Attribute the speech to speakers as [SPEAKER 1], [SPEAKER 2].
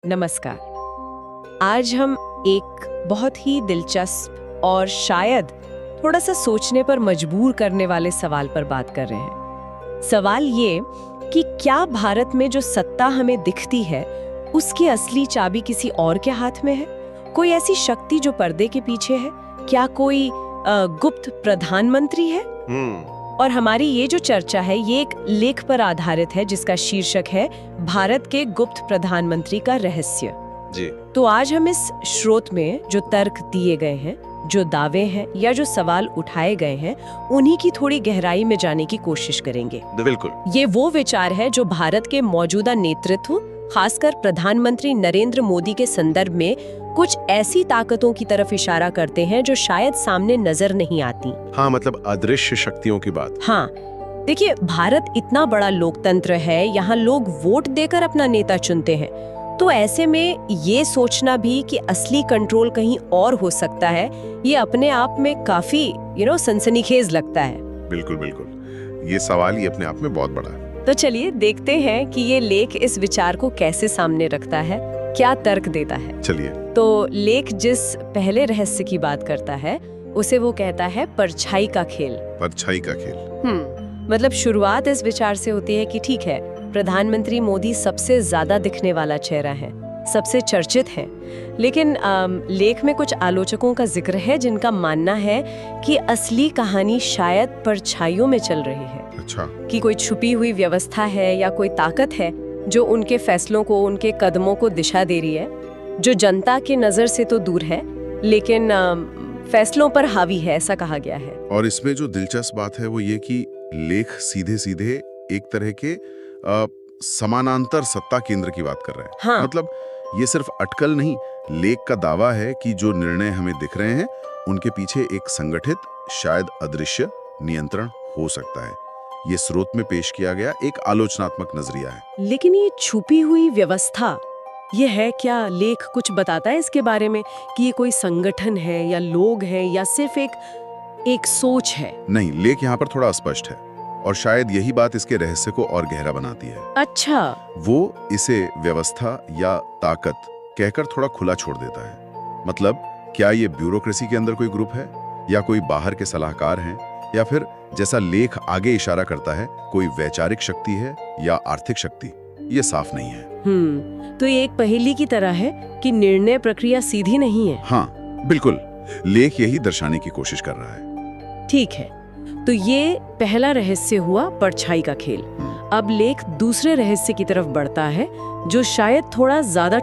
[SPEAKER 1] नमस्कार। आज हम एक बहुत ही दिलचस्प और शायद थोड़ा सा सोचने पर मजबूर करने वाले सवाल पर बात कर रहे हैं। सवाल ये कि क्या भारत में जो सत्ता हमें दिखती है उसकी असली चाबी किसी और के हाथ में है? कोई ऐसी शक्ति जो पर्दे के पीछे है? क्या कोई गुप्त प्रधानमंत्री है? और हमारी ये जो चर्चा है ये एक लेख पर आधारित है जिसका शीर्षक है भारत के गुप्त प्रधानमंत्री का रहस्य।
[SPEAKER 2] जी।
[SPEAKER 1] तो आज हम इस स्रोत में जो तर्क दिए गए हैं, जो दावे हैं या जो सवाल उठाए गए हैं, उन्हीं की थोड़ी गहराई में जाने की कोशिश करेंगे।
[SPEAKER 2] बिल्कुल।
[SPEAKER 1] ये वो विचार है जो भारत के मौजूदा नेतृत्व, खासकर प्रधानमंत्री नरेंद्र मोदी के संदर्भ में कुछ ऐसी ताकतों की तरफ इशारा करते हैं जो शायद सामने नजर नहीं आती।
[SPEAKER 2] हाँ, मतलब अदृश्य शक्तियों की बात।
[SPEAKER 1] हाँ, देखिए, भारत इतना बड़ा लोकतंत्र है, यहाँ लोग वोट देकर अपना नेता चुनते हैं। तो ऐसे में ये सोचना भी कि असली कंट्रोल कहीं और हो सकता है, ये अपने आप में काफी सनसनीखेज लगता है।
[SPEAKER 2] बिल्कुल बिल्कुल, ये सवाल ही अपने आप में बहुत बड़ा है।
[SPEAKER 1] तो चलिए देखते हैं कि ये लेख इस विचार को कैसे सामने रखता है, क्या तर्क देता है।
[SPEAKER 2] चलिए।
[SPEAKER 1] तो लेख जिस पहले रहस्य की बात करता है उसे वो कहता है परछाई का खेल।
[SPEAKER 2] परछाई का खेल।
[SPEAKER 1] मतलब शुरुआत इस विचार से होती है कि ठीक है, प्रधानमंत्री मोदी सबसे ज्यादा दिखने वाला चेहरा है, सबसे चर्चित है, लेकिन लेख में कुछ आलोचकों का जिक्र है जिनका मानना है कि असली कहानी शायद परछाइयों में चल रही है।
[SPEAKER 2] अच्छा।
[SPEAKER 1] कि कोई छुपी हुई व्यवस्था है या कोई ताकत है जो उनके फैसलों को, उनके कदमों को दिशा दे रही है, जो जनता की नजर से तो दूर है लेकिन फैसलों पर हावी है, ऐसा कहा गया है।
[SPEAKER 2] और इसमें जो दिलचस्प बात है वो ये कि लेख सीधे सीधे एक तरह के समानांतर सत्ता केंद्र की बात कर रहे हैं।
[SPEAKER 1] हाँ।
[SPEAKER 2] मतलब ये सिर्फ अटकल नहीं, लेख का दावा है कि जो निर्णय हमें दिख रहे हैं उनके पीछे एक संगठित, शायद अदृश्य नियंत्रण हो सकता है। ये स्रोत में पेश किया गया एक आलोचनात्मक नजरिया है।
[SPEAKER 1] लेकिन ये छुपी हुई व्यवस्था, ये है क्या? लेख कुछ बताता है इसके बारे में कि ये कोई संगठन है या लोग हैं या सिर्फ एक सोच है?
[SPEAKER 2] नहीं, लेख यहाँ पर थोड़ा अस्पष्ट है और शायद यही बात इसके रहस्य को और गहरा बनाती है।
[SPEAKER 1] अच्छा।
[SPEAKER 2] वो इसे व्यवस्था या ताकत कहकर थोड़ा खुला छोड़ देता है। मतलब क्या ये ब्यूरोक्रेसी के अंदर कोई ग्रुप है या कोई बाहर के सलाहकार हैं या फिर जैसा लेख आगे इशारा करता है कोई वैचारिक शक्ति है या आर्थिक शक्ति, ये साफ नहीं है।
[SPEAKER 1] तो ये एक पहेली की तरह है कि निर्णय प्रक्रिया सीधी नहीं है।
[SPEAKER 2] हाँ बिल्कुल, लेख यही दर्शाने की कोशिश कर रहा है।
[SPEAKER 1] ठीक है, तो ये पहला रहस्य हुआ परछाई का खेल। अब लेख दूसरे रहस्य की तरफ बढ़ता है जो शायद थोड़ा ज्यादा